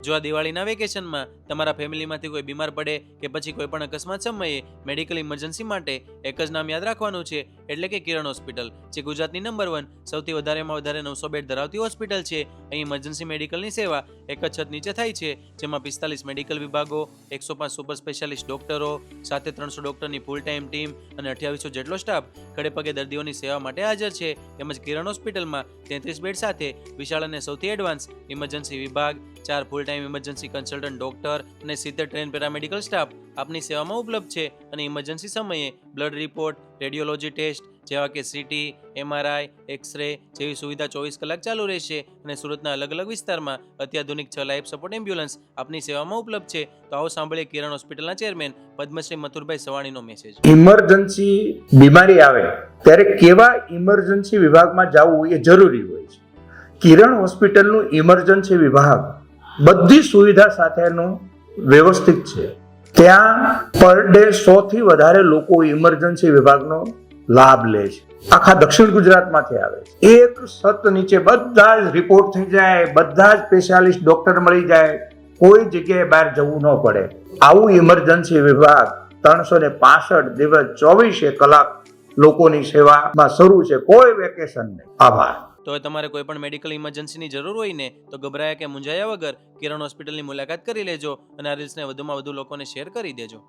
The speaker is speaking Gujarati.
જો આ દિવાળીના વેકેશનમાં તમારા ફેમિલીમાંથી કોઈ બીમાર પડે કે પછી કોઈ પણ અકસ્માત સમયે મેડિકલ ઇમરજન્સી માટે એક જ નામ યાદ રાખવાનું છે, એટલે કે કિરણ હોસ્પિટલ, જે ગુજરાતની નંબર 1 સૌથી વધારેમાં વધારે 900 બેડ ધરાવતી હોસ્પિટલ છે. અહીં ઇમરજન્સી મેડિકલની સેવા એક જ છત નીચે થાય છે, જેમાં 45 મેડિકલ વિભાગો, 105 સુપર સ્પેશિયાલિસ્ટ ડોક્ટરો, સાથે 300 ડોક્ટરની ફૂલ ટાઈમ ટીમ અને 2800 જેટલો સ્ટાફ ખડે પગે દર્દીઓની સેવા માટે હાજર છે. તેમજ કિરણ હોસ્પિટલમાં 33 બેડ સાથે વિશાળ અને સૌથી એડવાન્સ ઇમરજન્સી વિભાગ, 4 full time emergency consultant doctor અને 70 ટ્રેન પેરામેડિકલ સ્ટાફ આપની સેવામાં ઉપલબ્ધ છે. અને ઇમરજન્સી સમયે બ્લડ રિપોર્ટ, રેડિયોલોજી ટેસ્ટ જેવા કે સીટી, એમઆરઆઈ, એક્સરે જેવી સુવિધા 24 કલાક ચાલુ રહેશે. અને સુરતના અલગ અલગ વિસ્તારમાં અત્યાધુનિક 6 લાઈફ સપોર્ટ એમ્બ્યુલન્સ આપની સેવામાં ઉપલબ્ધ છે. તો આવો સાંભળીએ કિરણ હોસ્પિટલના ચેરમેન પદ્મશ્રી મથુરભાઈ સવાણીનો મેસેજ. ઇમરજન્સી બીમારી આવે ત્યારે કેવા ઇમરજન્સી વિભાગમાં જવું એ જરૂરી હોય છે. કિરણ હોસ્પિટલનું ઇમરજન્સી વિભાગ બધી સુવિધા સાથેનું વ્યવસ્થિત છે. ત્યાં પર ડે 100 થી વધારે લોકો ઇમરજન્સી વિભાગનો લાભ લે છે. આખા દક્ષિણ ગુજરાતમાંથી આવે છે. એક છત નીચે બધા જ રિપોર્ટ થઈ જાય, બધા જ સ્પેશિયાલિસ્ટ ડોક્ટર મળી જાય, કોઈ જગ્યાએ બહાર જવું ન પડે. આવું ઇમરજન્સી વિભાગ 365 દિવસ 24 કલાક લોકોની સેવામાં શરૂ છે, કોઈ વેકેશન નહીં. આભાર. તો તમારે કોઈ પણ મેડિકલ ઇમરજન્સીની જરૂર હોય ને તો ગભરાયા કે મૂંઝાયા વગર કિરણ હોસ્પિટલની મુલાકાત કરી લેજો અને આ રીલ્સને વધુમાં વધુ લોકોને શેર કરી દેજો.